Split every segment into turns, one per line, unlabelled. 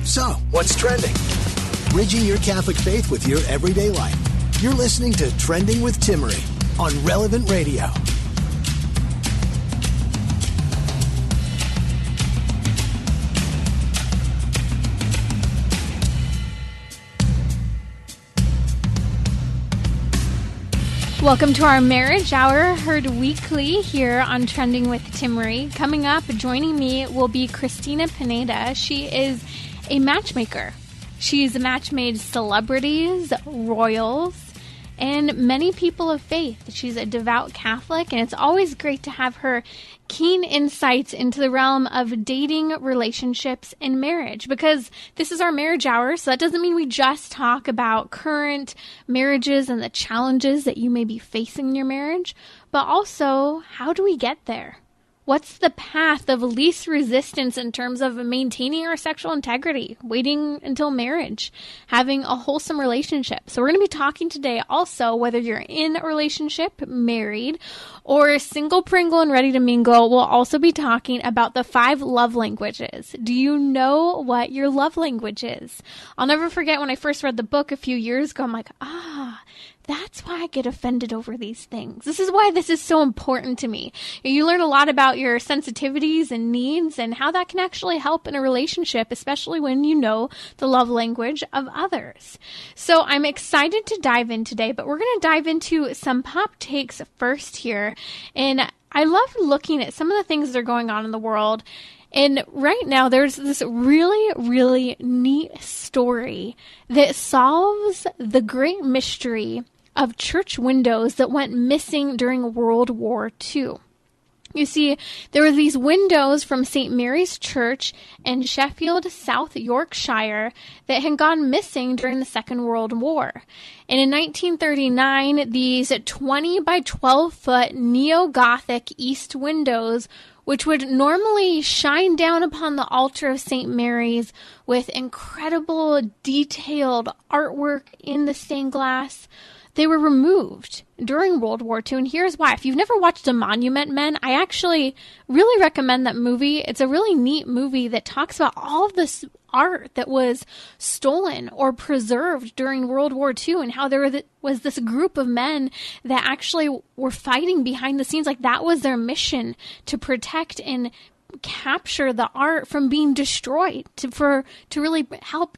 So, what's trending? Bridging your Catholic faith with your everyday life. You're listening to Trending with Timmery on Relevant Radio.
Welcome to our Marriage Hour, heard weekly here on Trending with Timmery. Coming up, joining me will be Cristina Pineda. She is a matchmaker. She's matchmade celebrities, royals, and many people of faith. She's a devout Catholic, and it's always great to have her keen insights into the realm of dating, relationships, and marriage, because this is our Marriage Hour, so that doesn't mean we just talk about current marriages and the challenges that you may be facing in your marriage, but also, how do we get there? What's the path of least resistance in terms of maintaining our sexual integrity, waiting until marriage, having a wholesome relationship? So we're going to be talking today also, whether you're in a relationship, married, or single, Pringle, and ready to mingle. We'll also be talking about the 5 love languages. Do you know what your love language is? I'll never forget when I first read the book a few years ago, I'm like, that's why I get offended over these things. This is why this is so important to me. You learn a lot about your sensitivities and needs and how that can actually help in a relationship, especially when you know the love language of others. So I'm excited to dive in today, but we're going to dive into some pop takes first here. And I love looking at some of the things that are going on in the world. And right now, there's this really, really neat story that solves the great mystery of church windows that went missing during World War II. You see, there were these windows from St. Mary's Church in Sheffield, South Yorkshire, that had gone missing during the Second World War. And in 1939, these 20 by 12 foot neo-Gothic east windows, which would normally shine down upon the altar of St. Mary's with incredible detailed artwork in the stained glass, they were removed during World War II, and here's why. If you've never watched A Monument Men, I actually really recommend that movie. It's a really neat movie that talks about all of this art that was stolen or preserved during World War II, and how there was this group of men that actually were fighting behind the scenes. Like, that was their mission, to protect and capture the art from being destroyed, to really help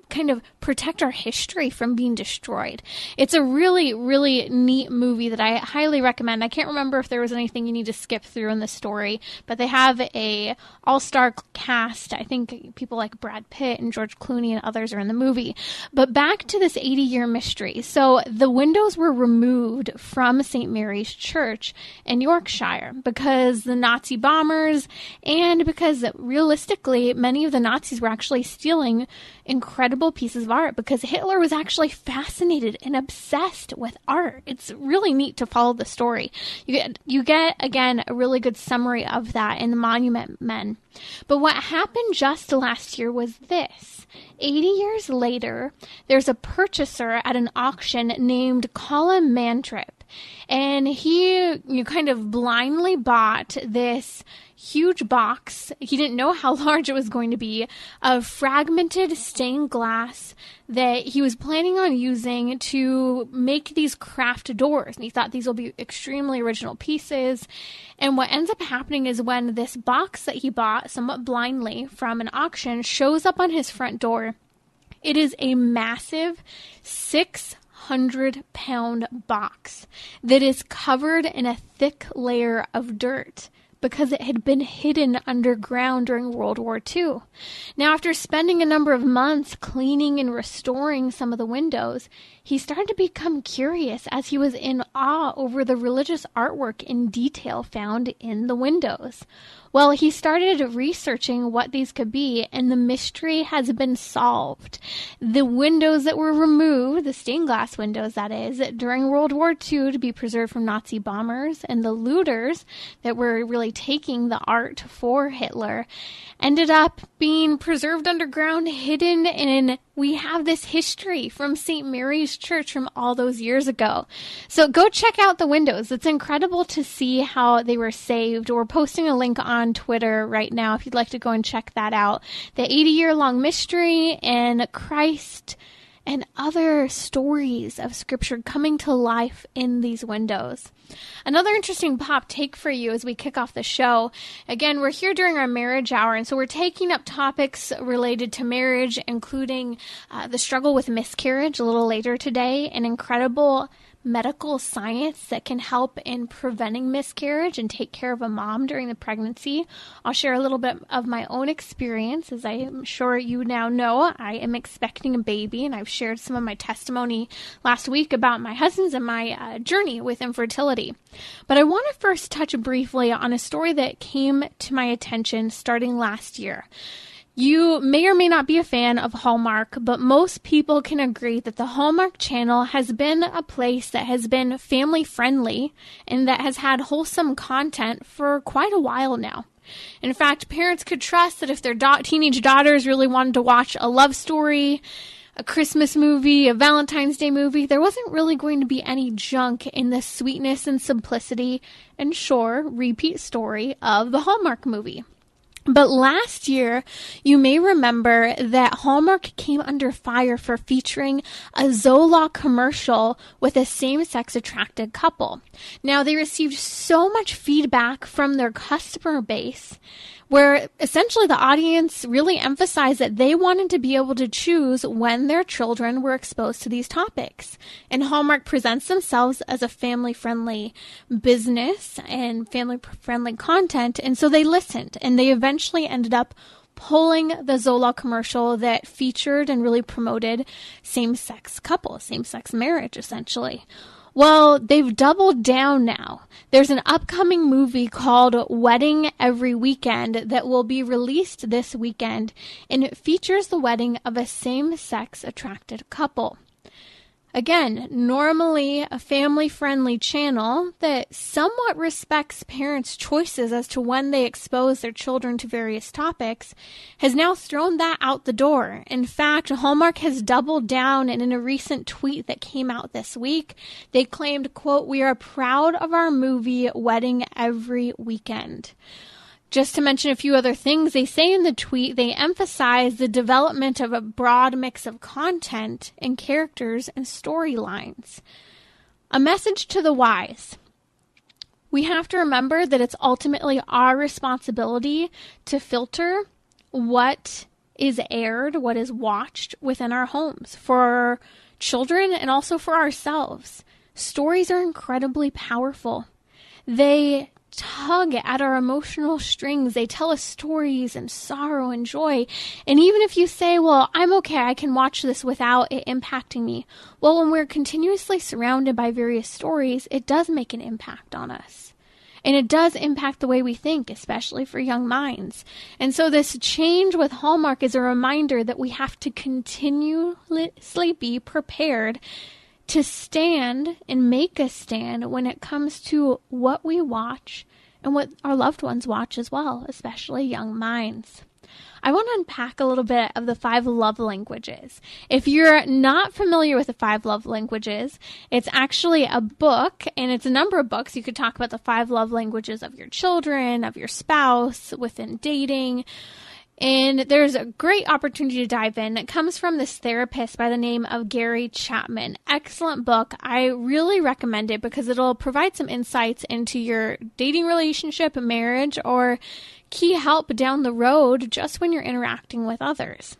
kind of protect our history from being destroyed. It's a really, really neat movie that I highly recommend. I can't remember if there was anything you need to skip through in the story, but they have a all-star cast. I think people like Brad Pitt and George Clooney and others are in the movie. But back to this 80-year mystery. So the windows were removed from St. Mary's Church in Yorkshire because the Nazi bombers, and because realistically many of the Nazis were actually stealing incredible pieces of art, because Hitler was actually fascinated and obsessed with art. It's really neat to follow the story. You get again a really good summary of that in The Monument Men. But what happened just last year was this. 80 years later, there's a purchaser at an auction named Colin Mantrip. And he kind of blindly bought this huge box. He didn't know how large it was going to be, of fragmented stained glass that he was planning on using to make these craft doors. And he thought these will be extremely original pieces. And what ends up happening is when this box that he bought somewhat blindly from an auction shows up on his front door, it is a massive 600-pound box that is covered in a thick layer of dirt, because it had been hidden underground during World War II. Now, after spending a number of months cleaning and restoring some of the windows, he started to become curious as he was in awe over the religious artwork and detail found in the windows. Well, he started researching what these could be, and the mystery has been solved. The windows that were removed, the stained glass windows that is, during World War II to be preserved from Nazi bombers, and the looters that were really actually taking the art for Hitler ended up being preserved underground, hidden, and we have this history from St. Mary's Church from all those years ago. So go check out the windows. It's incredible to see how they were saved. We're posting a link on Twitter right now if you'd like to go and check that out. The 80-year-long mystery and Christ and other stories of Scripture coming to life in these windows. Another interesting pop take for you as we kick off the show. Again, we're here during our marriage hour, and so we're taking up topics related to marriage, including the struggle with miscarriage a little later today, an incredible medical science that can help in preventing miscarriage and take care of a mom during the pregnancy. I'll share a little bit of my own experience. As I am sure you now know, I am expecting a baby, and I've shared some of my testimony last week about my husband's and my journey with infertility. But I want to first touch briefly on a story that came to my attention starting last year. You may or may not be a fan of Hallmark, but most people can agree that the Hallmark Channel has been a place that has been family-friendly and that has had wholesome content for quite a while now. In fact, parents could trust that if their teenage daughters really wanted to watch a love story, a Christmas movie, a Valentine's Day movie, there wasn't really going to be any junk in the sweetness and simplicity and sure, repeat story of the Hallmark movie. But last year, you may remember that Hallmark came under fire for featuring a Zoloft commercial with a same-sex attracted couple. Now, they received so much feedback from their customer base where essentially the audience really emphasized that they wanted to be able to choose when their children were exposed to these topics. And Hallmark presents themselves as a family-friendly business and family-friendly content, and so they listened, and they eventually ended up pulling the Zoloft commercial that featured and really promoted same-sex couples, same-sex marriage, essentially. Well, they've doubled down now. There's an upcoming movie called Wedding Every Weekend that will be released this weekend, and it features the wedding of a same-sex attracted couple. Again, normally a family-friendly channel that somewhat respects parents' choices as to when they expose their children to various topics has now thrown that out the door. In fact, Hallmark has doubled down, and in a recent tweet that came out this week, they claimed, quote, "We are proud of our movie Wedding Every Weekend." Just to mention a few other things they say in the tweet, they emphasize the development of a broad mix of content and characters and storylines. A message to the wise. We have to remember that it's ultimately our responsibility to filter what is aired, what is watched within our homes for our children and also for ourselves. Stories are incredibly powerful. They tug at our emotional strings. They tell us stories and sorrow and joy. And even if you say, well, I'm okay, I can watch this without it impacting me. Well, when we're continuously surrounded by various stories, it does make an impact on us. And it does impact the way we think, especially for young minds. And so this change with Hallmark is a reminder that we have to continuously be prepared to stand and make a stand when it comes to what we watch and what our loved ones watch as well, especially young minds. I want to unpack a little bit of the 5 love languages. If you're not familiar with the 5 love languages, it's actually a book, and it's a number of books. You could talk about the 5 love languages of your children, of your spouse, within dating. And there's a great opportunity to dive in. It comes from this therapist by the name of Gary Chapman. Excellent book. I really recommend it because it'll provide some insights into your dating relationship, marriage, or key help down the road just when you're interacting with others.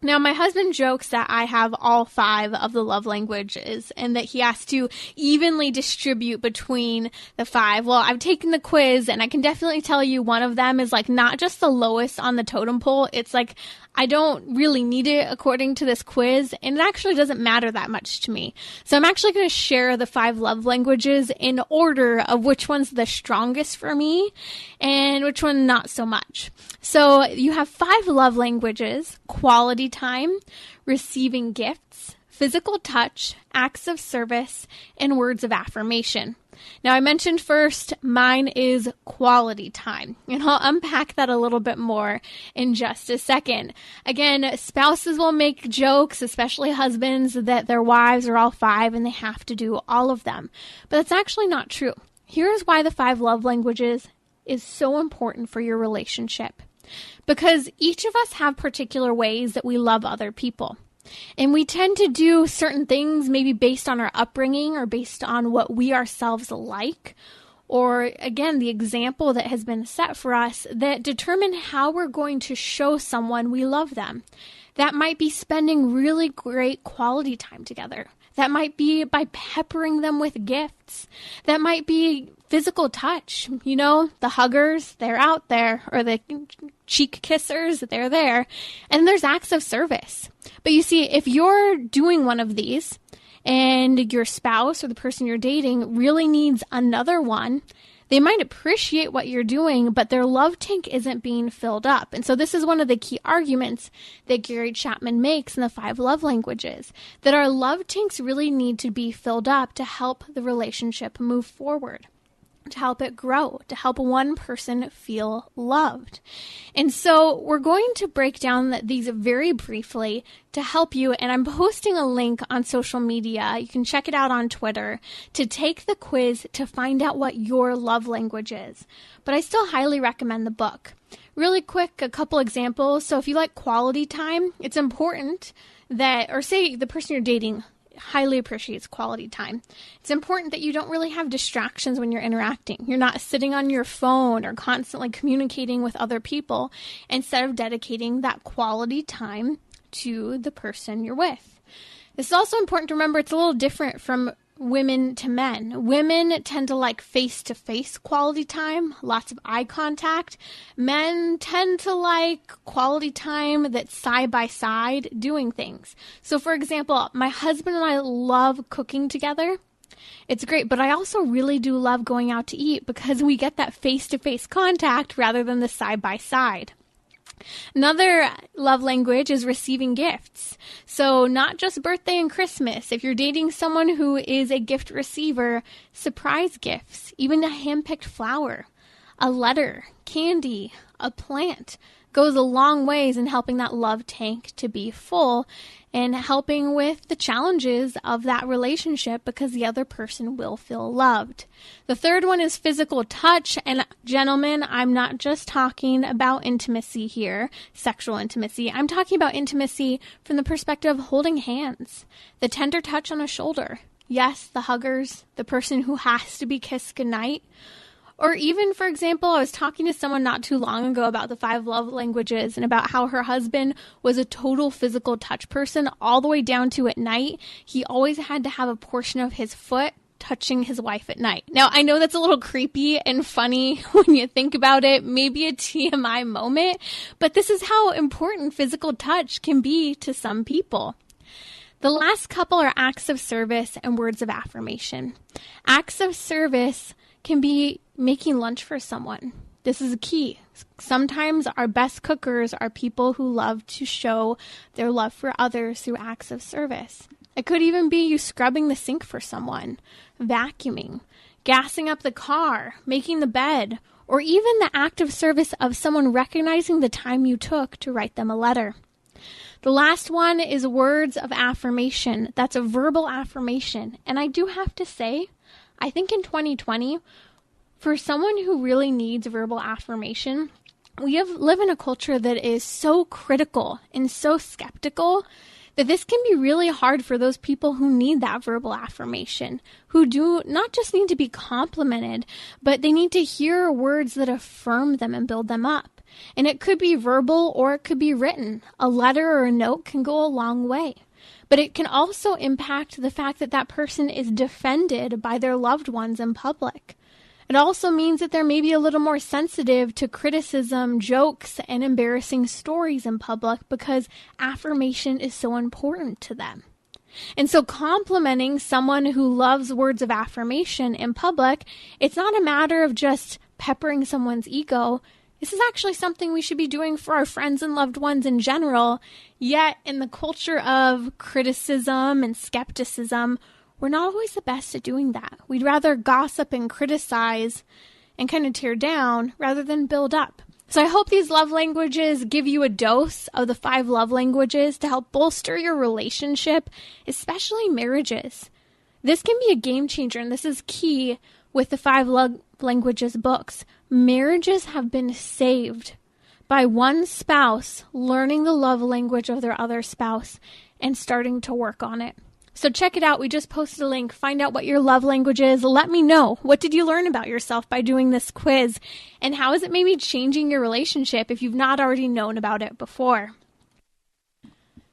Now, my husband jokes that I have all 5 of the love languages and that he has to evenly distribute between the 5. Well, I've taken the quiz and I can definitely tell you one of them is like not just the lowest on the totem pole. It's like I don't really need it according to this quiz, and it actually doesn't matter that much to me. So I'm actually going to share the 5 love languages in order of which one's the strongest for me and which one not so much. So you have 5 love languages: quality time, receiving gifts, physical touch, acts of service, and words of affirmation. Now, I mentioned first, mine is quality time, and I'll unpack that a little bit more in just a second. Again, spouses will make jokes, especially husbands, that their wives are all 5 and they have to do all of them. But that's actually not true. Here's why the 5 love languages is so important for your relationship. Because each of us have particular ways that we love other people. And we tend to do certain things maybe based on our upbringing or based on what we ourselves like, or again, the example that has been set for us that determine how we're going to show someone we love them. That might be spending really great quality time together. That might be by peppering them with gifts. That might be physical touch. You know, the huggers, they're out there, or the cheek kissers, they're there. And there's acts of service. But you see, if you're doing one of these and your spouse or the person you're dating really needs another one, they might appreciate what you're doing, but their love tank isn't being filled up. And so this is one of the key arguments that Gary Chapman makes in the 5 love languages, that our love tanks really need to be filled up to help the relationship move forward, to help it grow, to help one person feel loved. And so we're going to break down these very briefly to help you. And I'm posting a link on social media. You can check it out on Twitter to take the quiz to find out what your love language is. But I still highly recommend the book. Really quick, a couple examples. So if you like quality time, it's important that, or say the person you're dating highly appreciates quality time. It's important that you don't really have distractions when you're interacting. You're not sitting on your phone or constantly communicating with other people instead of dedicating that quality time to the person you're with. This is also important to remember. It's a little different from women to men. Women tend to like face-to-face quality time, lots of eye contact. Men tend to like quality time that's side-by-side doing things. So for example, my husband and I love cooking together. It's great, but I also really do love going out to eat because we get that face-to-face contact rather than the side-by-side. Another love language is receiving gifts. So not just birthday and Christmas. If you're dating someone who is a gift receiver, surprise gifts, even a hand-picked flower, a letter, candy, a plant goes a long ways in helping that love tank to be full and helping with the challenges of that relationship because the other person will feel loved. The third one is physical touch. And gentlemen, I'm not just talking about intimacy here, sexual intimacy. I'm talking about intimacy from the perspective of holding hands, the tender touch on a shoulder. Yes, the huggers, the person who has to be kissed goodnight. Or even, for example, I was talking to someone not too long ago about the 5 love languages and about how her husband was a total physical touch person all the way down to at night. He always had to have a portion of his foot touching his wife at night. Now, I know that's a little creepy and funny when you think about it, maybe a TMI moment, but this is how important physical touch can be to some people. The last couple are acts of service and words of affirmation. Acts of service can be making lunch for someone. This is a key. Sometimes our best cookers are people who love to show their love for others through acts of service. It could even be you scrubbing the sink for someone, vacuuming, gassing up the car, making the bed, or even the act of service of someone recognizing the time you took to write them a letter. The last one is words of affirmation. That's a verbal affirmation. And I do have to say, I think in 2020, for someone who really needs verbal affirmation, we live in a culture that is so critical and so skeptical that this can be really hard for those people who need that verbal affirmation, who do not just need to be complimented, but they need to hear words that affirm them and build them up. And it could be verbal or it could be written. A letter or a note can go a long way. But it can also impact the fact that that person is defended by their loved ones in public. It also means that they're maybe a little more sensitive to criticism, jokes, and embarrassing stories in public because affirmation is so important to them. And so complimenting someone who loves words of affirmation in public, it's not a matter of just peppering someone's ego. This is actually something we should be doing for our friends and loved ones in general. Yet in the culture of criticism and skepticism, we're not always the best at doing that. We'd rather gossip and criticize and kind of tear down rather than build up. So I hope these love languages give you a dose of the 5 love languages to help bolster your relationship, especially marriages. This can be a game changer, and this is key with the 5 love languages books. Marriages have been saved by one spouse learning the love language of their other spouse and starting to work on it. So check it out. We just posted a link. Find out what your love language is. Let me know. What did you learn about yourself by doing this quiz? And how is it maybe changing your relationship if you've not already known about it before?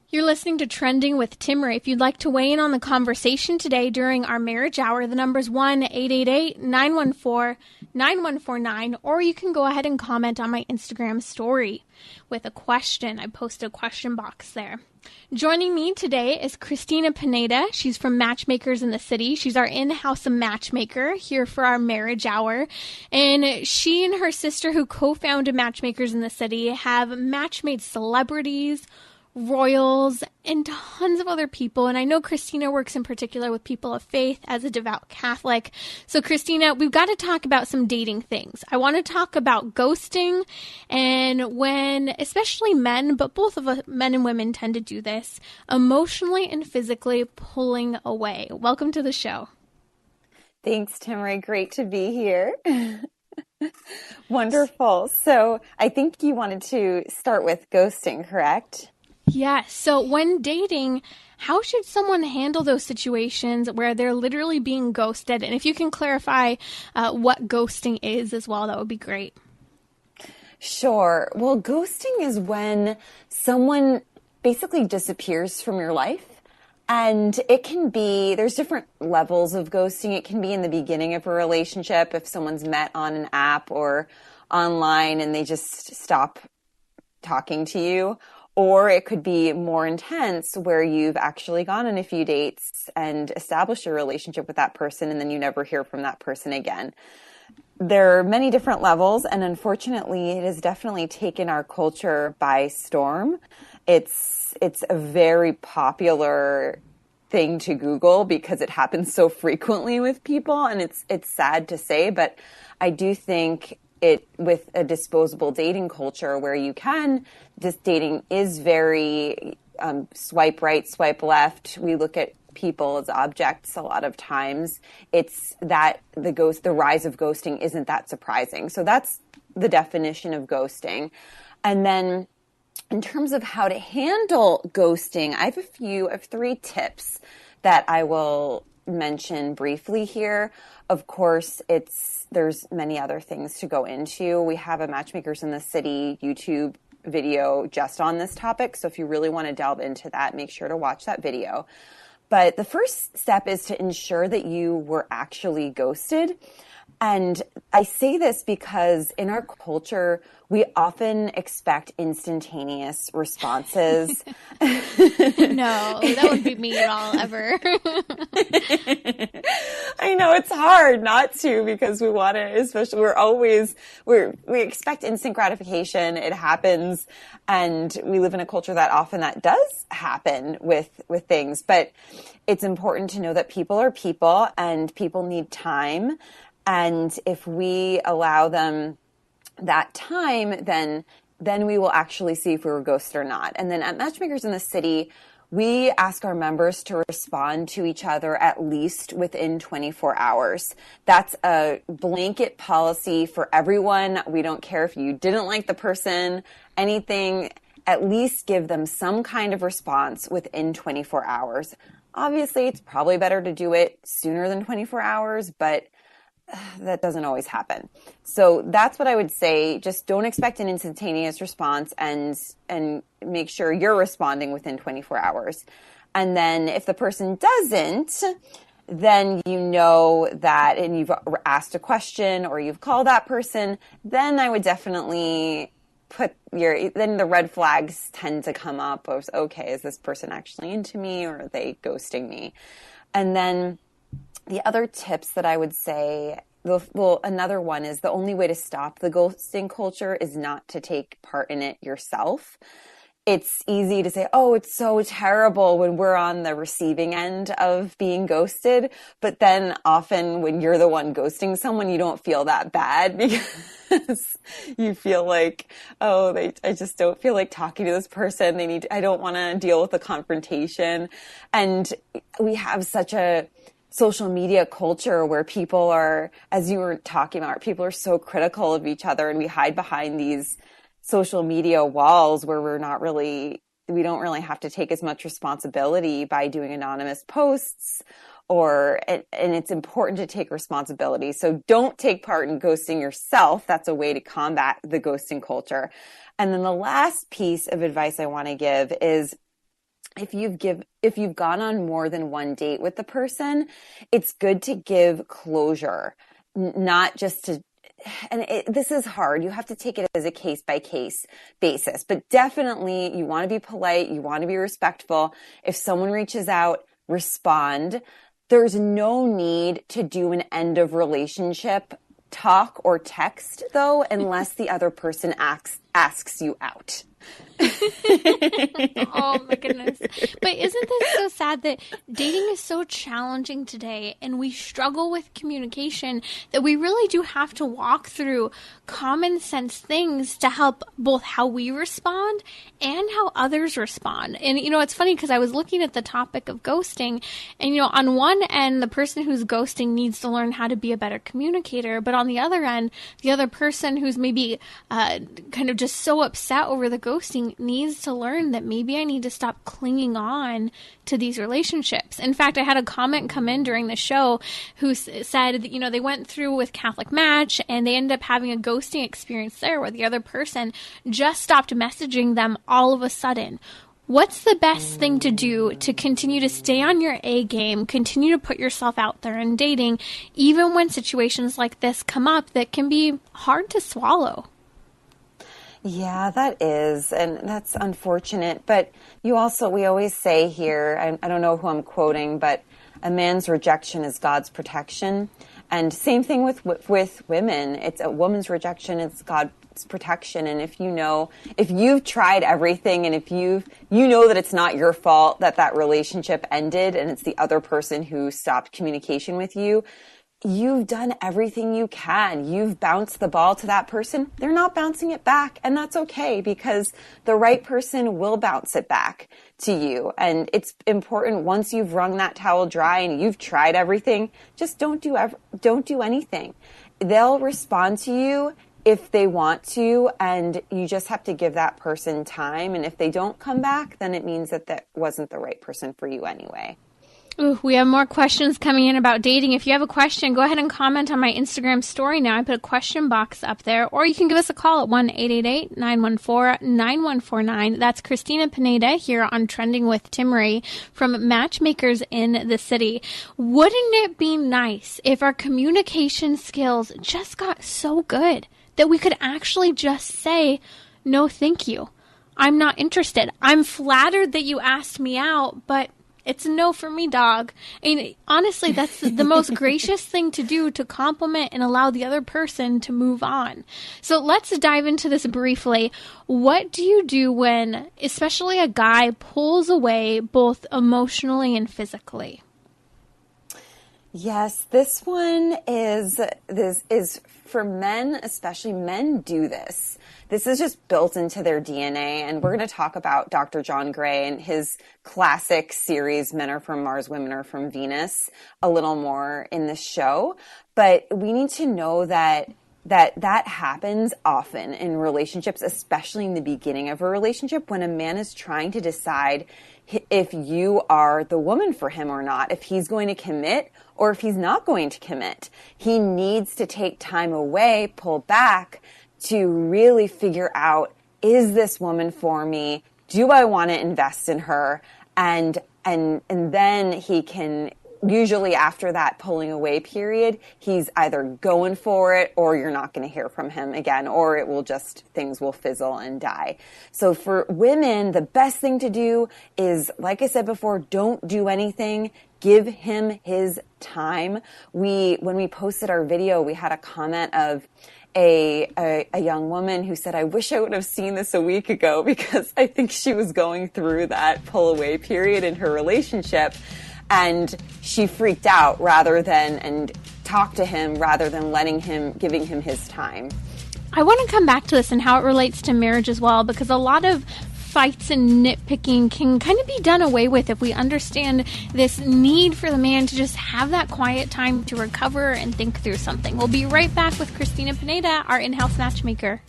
You're listening to Trending with Timmerie. If you'd like to weigh in on the conversation today during our marriage hour, the number's 1-888-914-9149, or you can go ahead and comment on my Instagram story with a question. I posted a question box there. Joining me today is Cristina Pineda. She's from Matchmakers in the City. She's our in-house matchmaker here for our marriage hour. And she and her sister, who co-founded Matchmakers in the City, have match-made celebrities, royals, and tons of other people. And I know Cristina works in particular with people of faith as a devout Catholic. So Cristina, we've got to talk about some dating things. I want to talk about ghosting and when, especially men, but both of us, men and women, tend to do this, emotionally and physically pulling away. Welcome to the show.
Thanks, Timmerie. Great to be here. Wonderful. So I think you wanted to start with ghosting, correct?
Yes. So when dating, how should someone handle those situations where they're literally being ghosted? And if you can clarify what ghosting is as well, that would be great.
Sure. Well, ghosting is when someone basically disappears from your life. And it can be, there's different levels of ghosting. It can be in the beginning of a relationship if someone's met on an app or online and they just stop talking to you. Or it could be more intense where you've actually gone on a few dates and established a relationship with that person and then you never hear from that person again. There are many different levels, and unfortunately it has definitely taken our culture by storm. It's a very popular thing to Google because it happens so frequently with people, and it's sad to say, but I do think it, with a disposable dating culture where you can, this dating is very swipe right, swipe left. We look at people as objects a lot of times. It's that the rise of ghosting isn't that surprising. So that's the definition of ghosting. And then in terms of how to handle ghosting, I have 3 tips that I will mention briefly here. Of course, there's many other things to go into. We have a Matchmakers in the City YouTube video just on this topic. So if you really want to delve into that, make sure to watch that video. But the first step is to ensure that you were actually ghosted. And I say this because in our culture, we often expect instantaneous responses.
No, that wouldn't be me at all, ever.
I know it's hard not to, because we want to, especially we expect instant gratification. It happens. And we live in a culture that often that does happen with things. But it's important to know that people are people and people need time. And if we allow them that time, then we will actually see if we were ghosted or not. And then at Matchmakers in the City, we ask our members to respond to each other at least within 24 hours. That's a blanket policy for everyone. We don't care if you didn't like the person, anything, at least give them some kind of response within 24 hours. Obviously, it's probably better to do it sooner than 24 hours, but that doesn't always happen. So that's what I would say. Just don't expect an instantaneous response and make sure you're responding within 24 hours. And then if the person doesn't, then you know that, and you've asked a question or you've called that person, then I would definitely then the red flags tend to come up of, okay, is this person actually into me or are they ghosting me? And then the other tips that I would say, another one is the only way to stop the ghosting culture is not to take part in it yourself. it's easy to say, oh, it's so terrible when we're on the receiving end of being ghosted. But then often when you're the one ghosting someone, you don't feel that bad because you feel like, oh, I just don't feel like talking to this person. I don't want to deal with the confrontation. And we have such a social media culture where people are, as you were talking about, people are so critical of each other, and we hide behind these social media walls where we don't really have to take as much responsibility by doing anonymous posts, and it's important to take responsibility. So don't take part in ghosting yourself. That's a way to combat the ghosting culture. And then the last piece of advice I want to give is, if you've gone on more than one date with the person, it's good to give closure, not just to, this is hard. You have to take it as a case by case basis, but definitely you want to be polite. You want to be respectful. If someone reaches out, respond. There's no need to do an end of relationship talk or text though, unless the other person asks you out.
Oh my goodness. But isn't this so sad that dating is so challenging today, and we struggle with communication, that we really do have to walk through common sense things to help both how we respond and how others respond. And it's funny because I was looking at the topic of ghosting, and on one end, the person who's ghosting needs to learn how to be a better communicator, but on the other end, the other person who's maybe kind of just so upset over the ghosting needs to learn that maybe I need to stop clinging on to these relationships. In fact, I had a comment come in during the show who said that, they went through with Catholic Match and they ended up having a ghosting experience there where the other person just stopped messaging them all of a sudden. What's the best thing to do to continue to stay on your A game, continue to put yourself out there in dating, even when situations like this come up that can be hard to swallow?
Yeah, that is, and that's unfortunate. But we always say here, I don't know who I'm quoting, but a man's rejection is God's protection. And same thing with women. It's a woman's rejection, it's God's protection. And if you've tried everything, and if you know that it's not your fault that relationship ended, and it's the other person who stopped communication with you, you've done everything you can. You've bounced the ball to that person. They're not bouncing it back. And that's okay, because the right person will bounce it back to you. And it's important, once you've wrung that towel dry and you've tried everything, just don't do anything. They'll respond to you if they want to, and you just have to give that person time. And if they don't come back, then it means that wasn't the right person for you anyway.
Ooh, we have more questions coming in about dating. If you have a question, go ahead and comment on my Instagram story now. I put a question box up there. Or you can give us a call at 1-888-914-9149. That's Cristina Pineda here on Trending with Timmery from Matchmakers in the City. Wouldn't it be nice if our communication skills just got so good that we could actually just say, no, thank you. I'm not interested. I'm flattered that you asked me out, but it's a no for me, dog. And honestly, that's the most gracious thing to do, to compliment and allow the other person to move on. So let's dive into this briefly. What do you do when, especially a guy, pulls away both emotionally and physically?
Yes, this one is for men, especially. Men do this. This is just built into their DNA. And we're going to talk about Dr. John Gray and his classic series, Men Are From Mars, Women Are From Venus, a little more in this show. But we need to know that happens often in relationships, especially in the beginning of a relationship, when a man is trying to decide if you are the woman for him or not, if he's going to commit or if he's not going to commit. He needs to take time away, pull back, to really figure out, is this woman for me? Do I want to invest in her? And then he can, usually after that pulling away period, he's either going for it, or you're not going to hear from him again, or things will fizzle and die. So for women, the best thing to do is, like I said before, don't do anything. Give him his time. When we posted our video, we had a comment of, a young woman who said, I wish I would have seen this a week ago, because I think she was going through that pull away period in her relationship. And she freaked out and talked to him rather than giving him his time.
I want to come back to this and how it relates to marriage as well, because a lot of fights and nitpicking can kind of be done away with if we understand this need for the man to just have that quiet time to recover and think through something. We'll be right back with Cristina Pineda, our in-house matchmaker.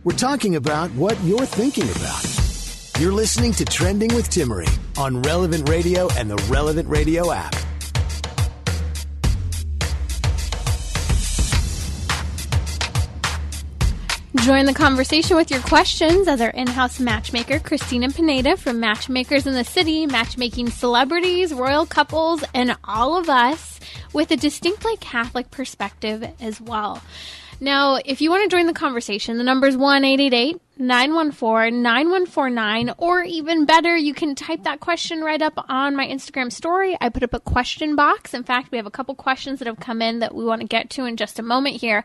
We're talking about what you're thinking about. You're listening to Trending with Timmery on Relevant Radio and the Relevant Radio app.
Join the conversation with your questions as our in-house matchmaker, Cristina Pineda from Matchmakers in the City, matchmaking celebrities, royal couples, and all of us with a distinctly Catholic perspective as well. Now, if you want to join the conversation, the number is 1-888-914-9149, or even better, you can type that question right up on my Instagram story. I put up a question box. In fact, we have a couple questions that have come in that we want to get to in just a moment here.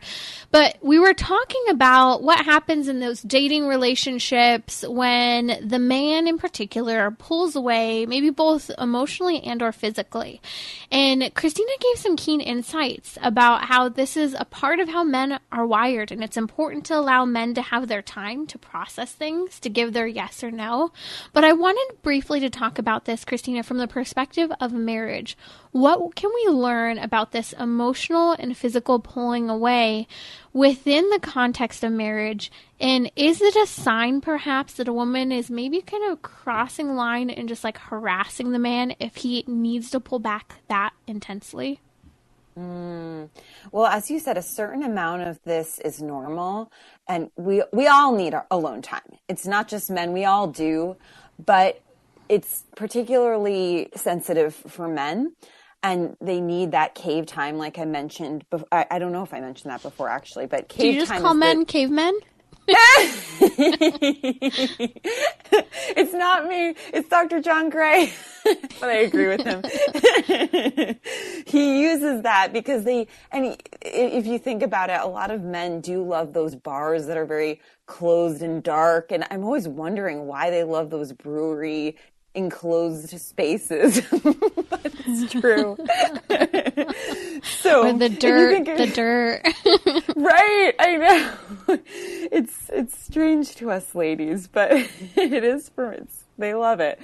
But we were talking about what happens in those dating relationships when the man in particular pulls away, maybe both emotionally and or physically. And Cristina gave some keen insights about how this is a part of how men are wired, and it's important to allow men to have their time to process things, to give their yes or no. But I wanted briefly to talk about this, Cristina, from the perspective of marriage. What can we learn about this emotional and physical pulling away within the context of marriage? And is it a sign perhaps that a woman is maybe kind of crossing the line and just like harassing the man if he needs to pull back that intensely?
Well, as you said, a certain amount of this is normal, and we all need our alone time. It's not just men, we all do, but it's particularly sensitive for men, and they need that cave time, like I mentioned. I don't know if I mentioned that before, actually, but cave time.
Do you just call men cavemen?
It's not me. It's Dr. John Gray. But I agree with him. He uses that because if you think about it, a lot of men do love those bars that are very closed and dark. And I'm always wondering why they love those brewery enclosed spaces. But it's true. So
or the dirt.
Right, I know. It's strange to us ladies, but it is they love it.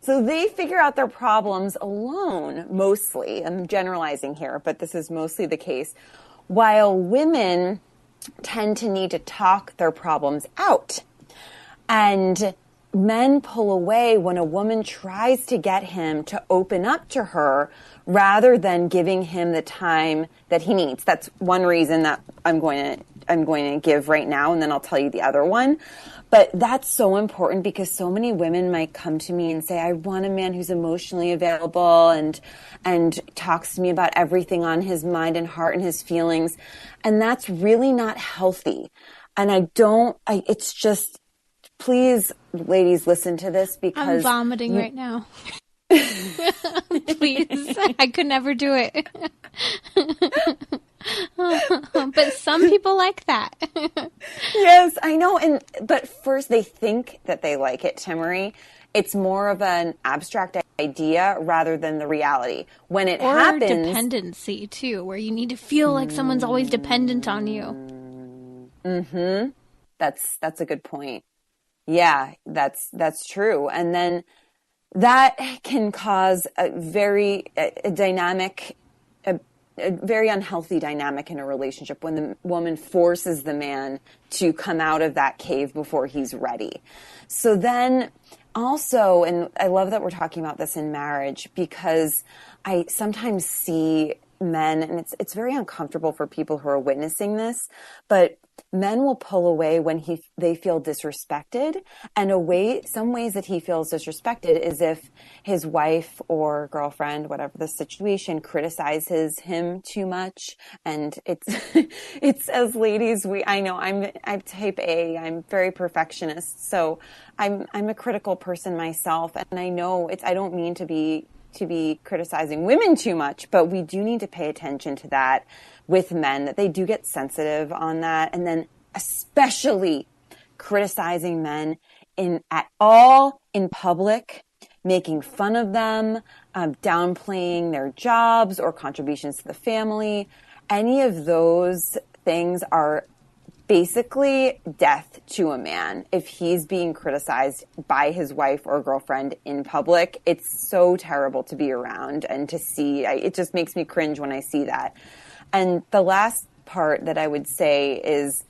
So they figure out their problems alone, mostly. I'm generalizing here, but this is mostly the case. While women tend to need to talk their problems out. And men pull away when a woman tries to get him to open up to her rather than giving him the time that he needs. That's one reason that I'm going to give right now, and then I'll tell you the other one. But that's so important because so many women might come to me and say, I want a man who's emotionally available and talks to me about everything on his mind and heart and his feelings. And that's really not healthy. And it's just, please, ladies, listen to this because
I'm vomiting right now. Please, I could never do it. But some people like that.
Yes, I know. But first they think that they like it, Timmery. It's more of an abstract idea rather than the reality. When it happens...
Or dependency, too, where you need to feel like someone's always dependent on you.
Mm-hmm. That's a good point. Yeah, that's true. And then that can cause a very unhealthy dynamic in a relationship when the woman forces the man to come out of that cave before he's ready. So then also, and I love that we're talking about this in marriage because I sometimes see men, and it's very uncomfortable for people who are witnessing this, but men will pull away when they feel disrespected. And some ways that he feels disrespected is if his wife or girlfriend, whatever the situation, criticizes him too much. And it's as ladies, I know I'm type A, I'm very perfectionist. So I'm a critical person myself. And I know I don't mean to be criticizing women too much, but we do need to pay attention to that with men, that they do get sensitive on that. And then especially criticizing men at all in public, making fun of them, downplaying their jobs or contributions to the family. Any of those things are basically death to a man. If he's being criticized by his wife or girlfriend in public, it's so terrible to be around and to see. It just makes me cringe when I see that. And the last part that I would say is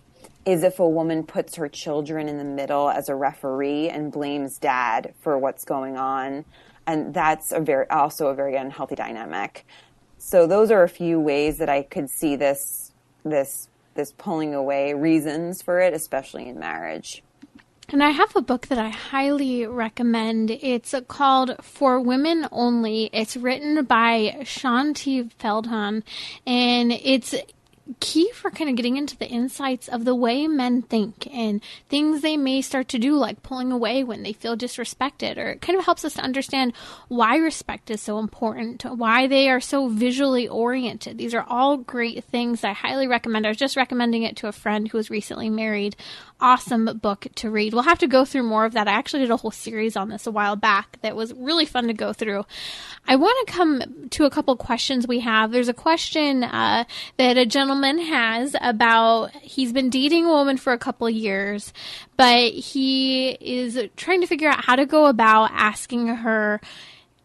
if a woman puts her children in the middle as a referee and blames dad for what's going on. And that's also a very unhealthy dynamic. So those are a few ways that I could see this pulling away, reasons for it, especially in marriage.
And I have a book that I highly recommend. It's called For Women Only. It's written by Shanti Feldhahn, and it's key for kind of getting into the insights of the way men think and things they may start to do, like pulling away when they feel disrespected, or it kind of helps us to understand why respect is so important, why they are so visually oriented. These are all great things I highly recommend. I was just recommending it to a friend who was recently married. Awesome book to read. We'll have to go through more of that. I actually did a whole series on this a while back that was really fun to go through. I want to come to a couple questions we have. There's a question that a gentleman has about, he's been dating a woman for a couple of years, but he is trying to figure out how to go about asking her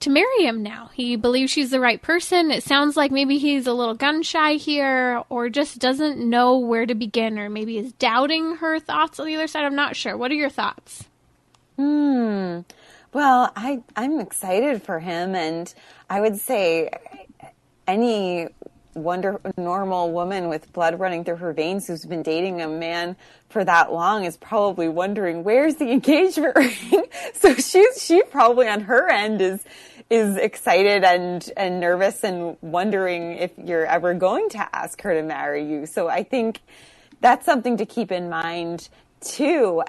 to marry him now. He believes she's the right person. It sounds like maybe he's a little gun shy here, or just doesn't know where to begin, or maybe is doubting her thoughts on the other side. I'm not sure. What are your thoughts?
Well, I'm excited for him, and I would say any normal woman with blood running through her veins who's been dating a man for that long is probably wondering, where's the engagement ring? So she probably on her end is excited and nervous and wondering if you're ever going to ask her to marry you. So I think that's something to keep in mind too.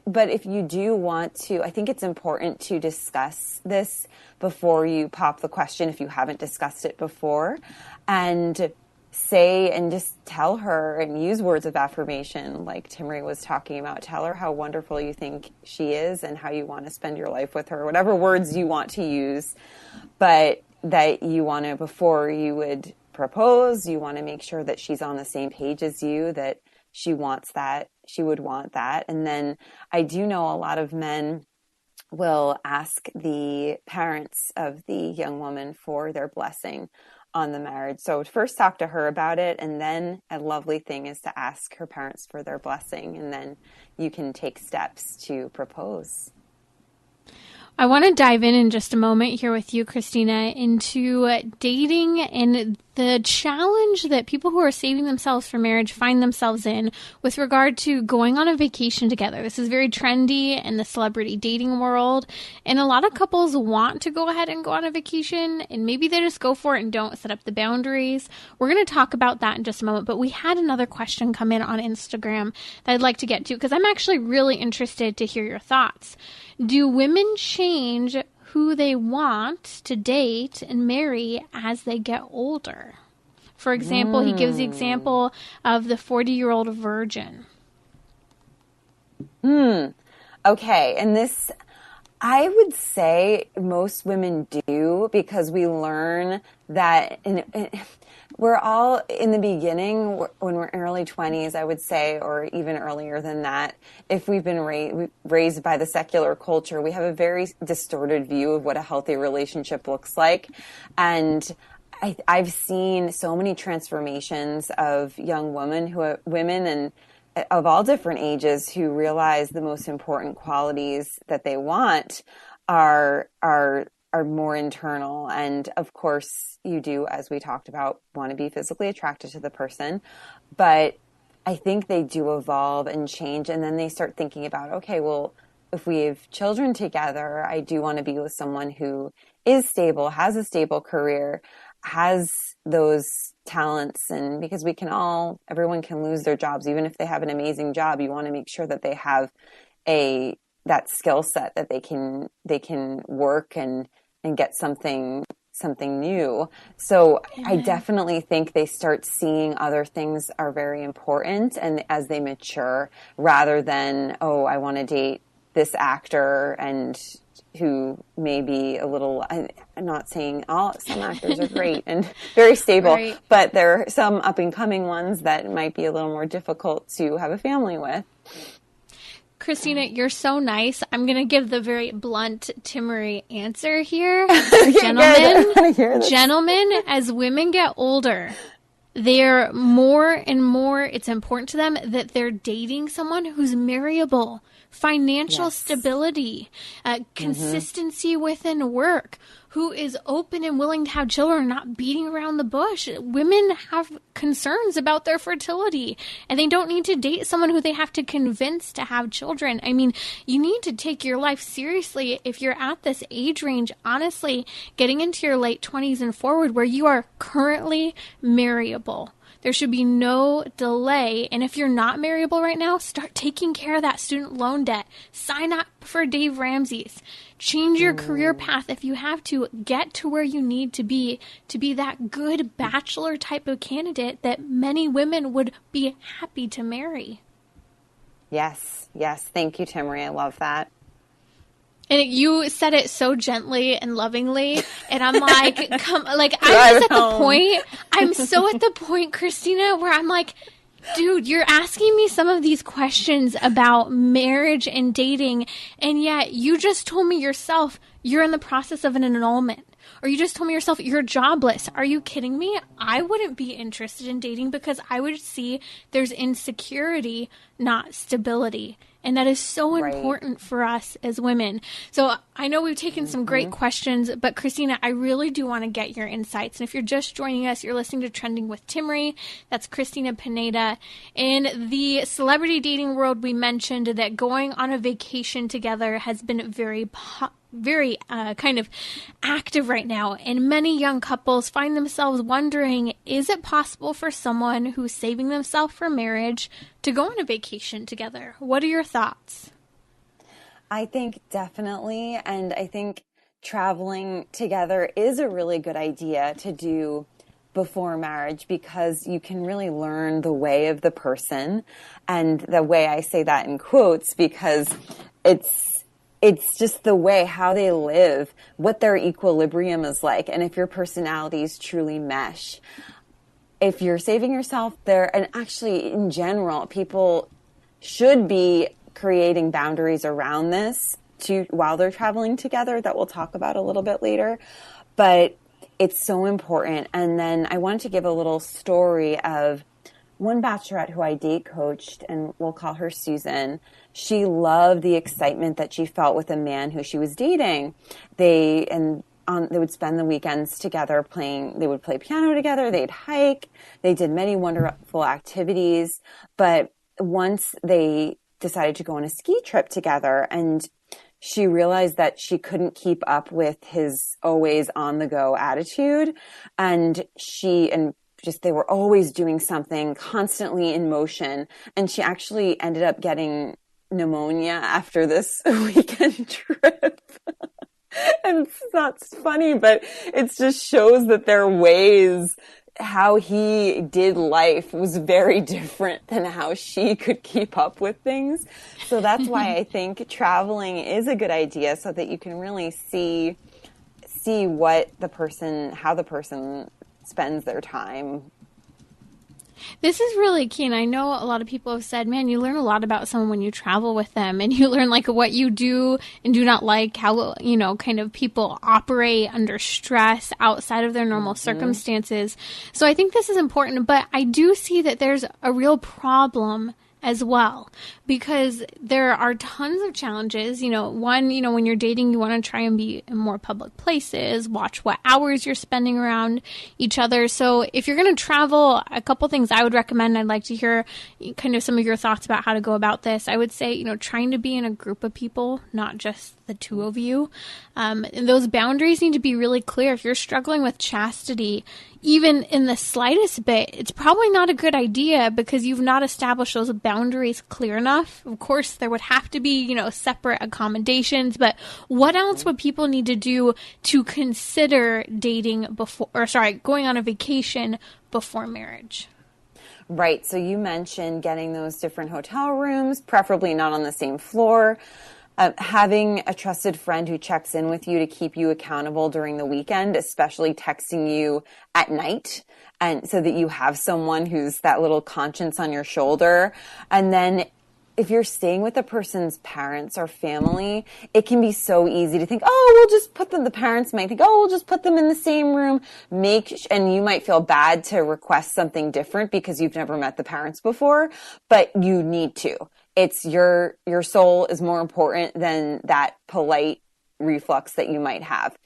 But if you do want to, I think it's important to discuss this before you pop the question, if you haven't discussed it before, and say and just tell her and use words of affirmation like Timmerie was talking about. Tell her how wonderful you think she is and how you want to spend your life with her, whatever words you want to use, but that you want to, before you would propose, you want to make sure that she's on the same page as you, that she wants that, she would want that. And then I do know a lot of men will ask the parents of the young woman for their blessing on the marriage. So first talk to her about it, and then a lovely thing is to ask her parents for their blessing, and then you can take steps to propose.
I want to dive in just a moment here with you, Cristina, into dating and the challenge that people who are saving themselves for marriage find themselves in with regard to going on a vacation together. This is very trendy in the celebrity dating world, and a lot of couples want to go ahead and go on a vacation, and maybe they just go for it and don't set up the boundaries. We're going to talk about that in just a moment, but we had another question come in on Instagram that I'd like to get to because I'm actually really interested to hear your thoughts. Do women change who they want to date and marry as they get older? For example, he gives the example of the 40-year-old virgin.
Okay. And this, I would say most women do, because we learn that we're all in the beginning, when we're early 20s, I would say, or even earlier than that, if we've been raised by the secular culture, we have a very distorted view of what a healthy relationship looks like. And I've seen so many transformations of young women and of all different ages who realize the most important qualities that they want are more internal. And of course, you do, as we talked about, want to be physically attracted to the person. But I think they do evolve and change. And then they start thinking about, okay, well, if we have children together, I do want to be with someone who is stable, has a stable career, has those talents. And because everyone can lose their jobs, even if they have an amazing job, you want to make sure that they have that skill set that they can work and get something new. So I definitely think they start seeing other things are very important, and as they mature, rather than, oh, I want to date this actor and who may be a little, I'm not saying some actors are great and very stable, right, but there are some up and coming ones that might be a little more difficult to have a family with.
Cristina, you're so nice. I'm going to give the very blunt Timmery answer here. Gentlemen, as women get older, they're more and more, it's important to them that they're dating someone who's marriable, financial stability, consistency within work, who is open and willing to have children, not beating around the bush. Women have concerns about their fertility, and they don't need to date someone who they have to convince to have children. I mean, you need to take your life seriously if you're at this age range, honestly, getting into your late 20s and forward, where you are currently marriable. There should be no delay. And if you're not marriable right now, start taking care of that student loan debt. Sign up for Dave Ramsey's. Change your career path if you have to. Get to where you need to be that good bachelor type of candidate that many women would be happy to marry.
Yes. Thank you, Timmery. I love that.
And you said it so gently and lovingly, and I'm like, I'm so at the point, Cristina, where I'm like, dude, you're asking me some of these questions about marriage and dating, and yet you just told me yourself you're in the process of an annulment. Or you just told me yourself you're jobless. Are you kidding me? I wouldn't be interested in dating because I would see there's insecurity, not stability. And that is so important for us as women. So I know we've taken some great questions, but Cristina, I really do want to get your insights. And if you're just joining us, you're listening to Trending with Timmery. That's Cristina Pineda. In the celebrity dating world, we mentioned that going on a vacation together has been very kind of active right now, and many young couples find themselves wondering, is it possible for someone who's saving themselves for marriage to go on a vacation together? What are your thoughts?
I think definitely, and I think traveling together is a really good idea to do before marriage, because you can really learn the way of the person. And the way, I say that in quotes because it's just the way, how they live, what their equilibrium is like, and if your personalities truly mesh. If you're saving yourself there, and actually in general, people should be creating boundaries around this while they're traveling together, that we'll talk about a little bit later. But it's so important. And then I wanted to give a little story of one bachelorette who I date coached, and we'll call her Susan. She loved the excitement that she felt with a man who she was dating. They would spend the weekends together playing. They would play piano together. They'd hike. They did many wonderful activities. But once they decided to go on a ski trip together, and she realized that she couldn't keep up with his always on the go attitude, and they were always doing something, constantly in motion. And she actually ended up getting pneumonia after this weekend trip. And that's funny, but it just shows that their ways, how he did life was very different than how she could keep up with things. So that's why I think traveling is a good idea, so that you can really see how the person spends their time.
This is really key, and I know a lot of people have said, man, you learn a lot about someone when you travel with them, and you learn like what you do and do not like, how, kind of people operate under stress outside of their normal circumstances. So I think this is important, but I do see that there's a real problem as well, because there are tons of challenges. One, when you're dating, you want to try and be in more public places, watch what hours you're spending around each other. So if you're going to travel, a couple things I would recommend, I'd like to hear kind of some of your thoughts about how to go about this. I would say, trying to be in a group of people, not just the two of you. And those boundaries need to be really clear. If you're struggling with chastity, even in the slightest bit, it's probably not a good idea because you've not established those boundaries clear enough. Of course, there would have to be, separate accommodations, but what else would people need to do to consider going on a vacation before marriage?
Right. So you mentioned getting those different hotel rooms, preferably not on the same floor. Having a trusted friend who checks in with you to keep you accountable during the weekend, especially texting you at night, and so that you have someone who's that little conscience on your shoulder. And then if you're staying with a person's parents or family, it can be so easy to think, we'll just put them, the parents might think, we'll just put them in the same room, and you might feel bad to request something different because you've never met the parents before, but you need to. It's your soul is more important than that polite reflex that you might have.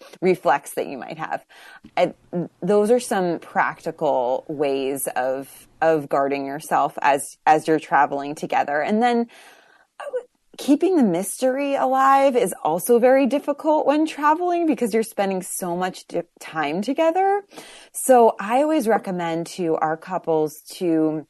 Those are some practical ways of guarding yourself as you're traveling together. And then keeping the mystery alive is also very difficult when traveling because you're spending so much time together. So I always recommend to our couples to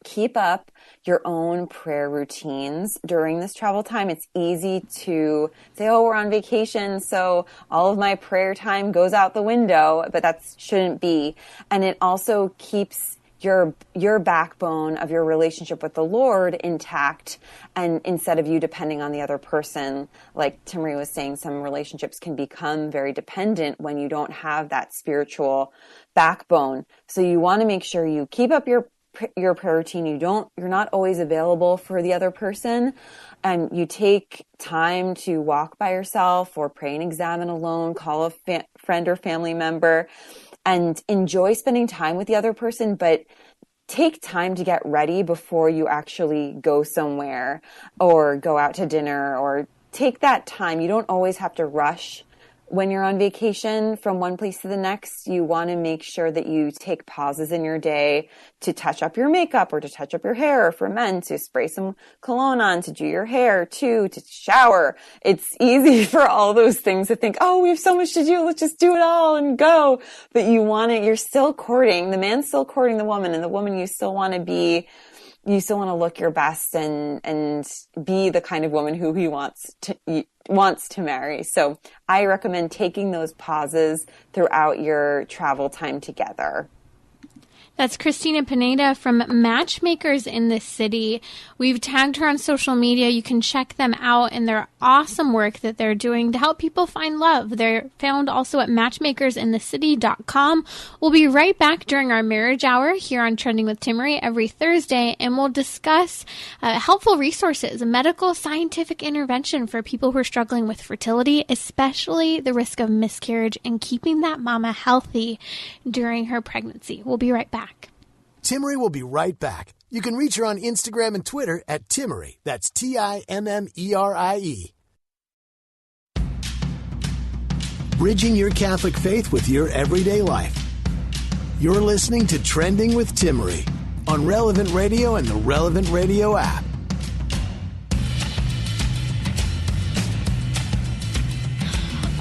keep up your own prayer routines during this travel time. It's easy to say, we're on vacation, so all of my prayer time goes out the window, but that shouldn't be. And it also keeps your backbone of your relationship with the Lord intact, and instead of you depending on the other person. Like Timmerie was saying, some relationships can become very dependent when you don't have that spiritual backbone. So you want to make sure you keep up your prayer routine. You're not always available for the other person, and you take time to walk by yourself or pray and examine alone, call a friend or family member, and enjoy spending time with the other person, but take time to get ready before you actually go somewhere or go out to dinner, or take that time. You don't always have to rush when you're on vacation from one place to the next. You want to make sure that you take pauses in your day to touch up your makeup or to touch up your hair, or for men to spray some cologne on, to do your hair too, to shower. It's easy for all those things to think, we have so much to do, let's just do it all and go. But you're still courting, the man's still courting the woman, and the woman, you still want to look your best and be the kind of woman who he wants to marry. So I recommend taking those pauses throughout your travel time together.
That's Cristina Pineda from Matchmakers in the City. We've tagged her on social media. You can check them out and their awesome work that they're doing to help people find love. They're found also at matchmakersinthecity.com. We'll be right back during our marriage hour here on Trending with Timmerie every Thursday, and we'll discuss helpful resources, medical scientific intervention for people who are struggling with fertility, especially the risk of miscarriage, and keeping that mama healthy during her pregnancy. We'll be right back.
Timmerie will be right back. You can reach her on Instagram and Twitter at Timmerie. That's Timmerie. Bridging your Catholic faith with your everyday life. You're listening to Trending with Timmerie on Relevant Radio and the Relevant Radio app.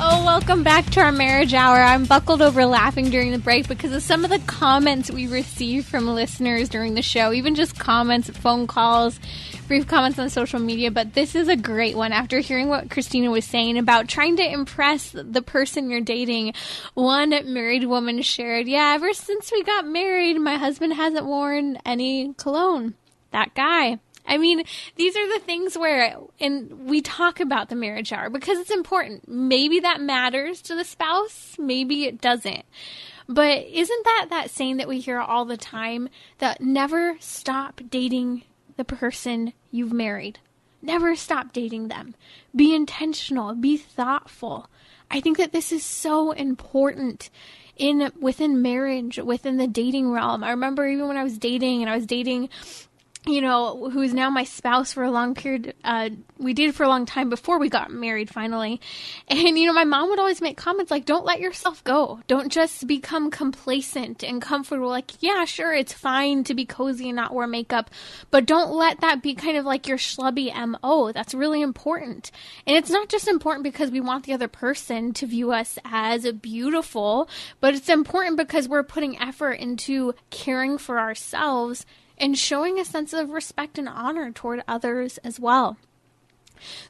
Oh, welcome back to our marriage hour. I'm buckled over laughing during the break because of some of the comments we received from listeners during the show, even just comments, phone calls, brief comments on social media. But this is a great one. After hearing what Cristina was saying about trying to impress the person you're dating, one married woman shared, ever since we got married, my husband hasn't worn any cologne. That guy. I mean, these are the things where we talk about the marriage hour because it's important. Maybe that matters to the spouse. Maybe it doesn't. But isn't that saying that we hear all the time, that never stop dating the person you've married? Never stop dating them. Be intentional. Be thoughtful. I think that this is so important within marriage, within the dating realm. I remember even when I was dating who is now my spouse for a long period. We dated for a long time before we got married finally. And, my mom would always make comments like, don't let yourself go. Don't just become complacent and comfortable. Like, yeah, sure, it's fine to be cozy and not wear makeup, but don't let that be kind of like your schlubby MO. That's really important. And it's not just important because we want the other person to view us as beautiful, but it's important because we're putting effort into caring for ourselves and showing a sense of respect and honor toward others as well.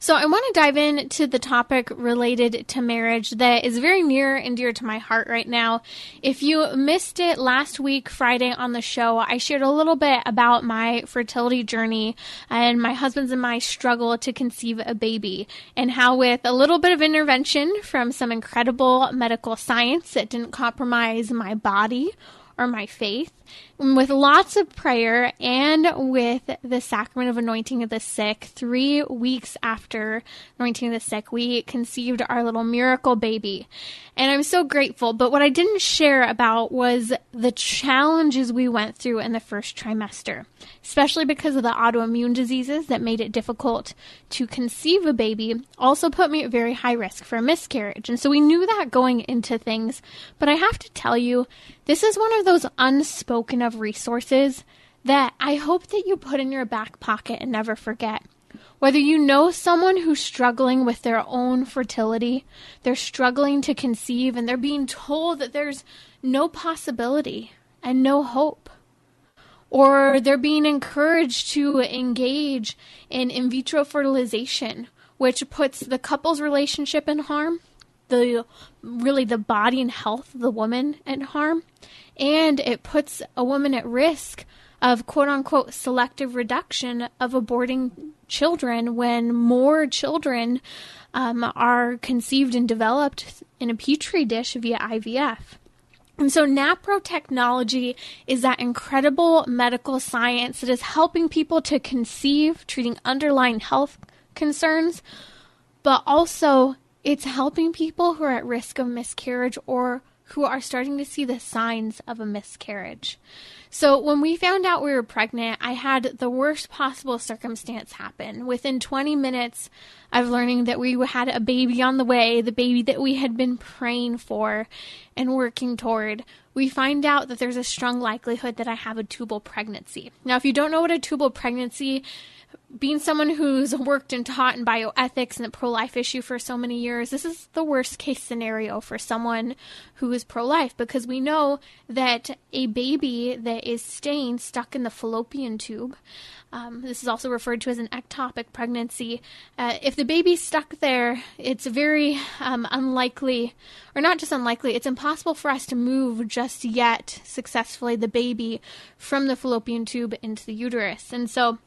So I want to dive into the topic related to marriage that is very near and dear to my heart right now. If you missed it last week, Friday on the show, I shared a little bit about my fertility journey and my husband's and my struggle to conceive a baby, and how with a little bit of intervention from some incredible medical science that didn't compromise my body or my faith, with lots of prayer and with the sacrament of anointing of the sick, 3 weeks after anointing of the sick, we conceived our little miracle baby. And I'm so grateful. But what I didn't share about was the challenges we went through in the first trimester, especially because of the autoimmune diseases that made it difficult to conceive a baby, also put me at very high risk for a miscarriage. And so we knew that going into things. But I have to tell you, this is one of those unspoken of resources that I hope that you put in your back pocket and never forget. Whether you know someone who's struggling with their own fertility, they're struggling to conceive, and they're being told that there's no possibility and no hope, or they're being encouraged to engage in vitro fertilization, which puts the couple's relationship in harm, the body and health of the woman at harm, and it puts a woman at risk of quote-unquote selective reduction of aborting children when more children are conceived and developed in a petri dish via IVF. And so NAPRO technology is that incredible medical science that is helping people to conceive, treating underlying health concerns, but also it's helping people who are at risk of miscarriage or who are starting to see the signs of a miscarriage. So when we found out we were pregnant, I had the worst possible circumstance happen. Within 20 minutes of learning that we had a baby on the way, the baby that we had been praying for and working toward, we find out that there's a strong likelihood that I have a tubal pregnancy. Now, if you don't know what a tubal pregnancy, being someone who's worked and taught in bioethics and the pro-life issue for so many years, this is the worst case scenario for someone who is pro-life, because we know that a baby that is staying stuck in the fallopian tube, this is also referred to as an ectopic pregnancy. If the baby's stuck there, it's very unlikely, or not just unlikely, it's impossible for us to move just yet successfully the baby from the fallopian tube into the uterus. And so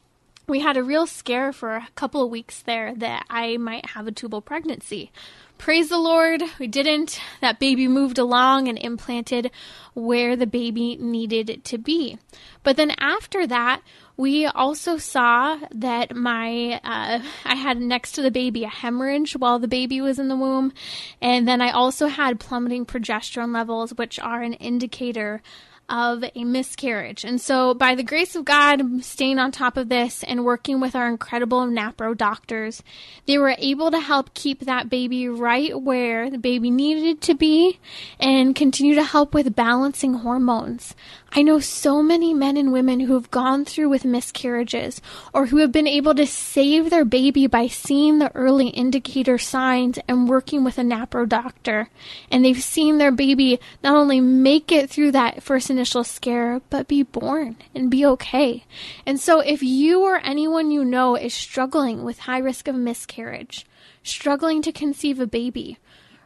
we had a real scare for a couple of weeks there that I might have a tubal pregnancy. Praise the Lord, we didn't. That baby moved along and implanted where the baby needed to be. But then after that, we also saw that I had next to the baby a hemorrhage while the baby was in the womb. And then I also had plummeting progesterone levels, which are an indicator of a miscarriage. And so by the grace of God, staying on top of this and working with our incredible NAPRO doctors, they were able to help keep that baby right where the baby needed to be and continue to help with balancing hormones. I know so many men and women who have gone through with miscarriages or who have been able to save their baby by seeing the early indicator signs and working with a NAPRO doctor. And they've seen their baby not only make it through that first initial scare, but be born and be okay. And so if you or anyone you know is struggling with high risk of miscarriage, struggling to conceive a baby,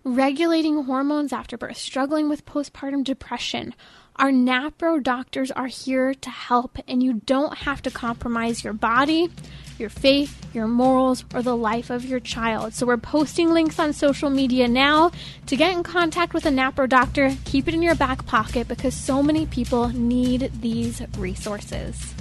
regulating hormones after birth, struggling with postpartum depression, our NAPRO doctors are here to help, and you don't have to compromise your body, your faith, your morals, or the life of your child. So we're posting links on social media now to get in contact with a NAPRO doctor. Keep it in your back pocket because so many people need these resources.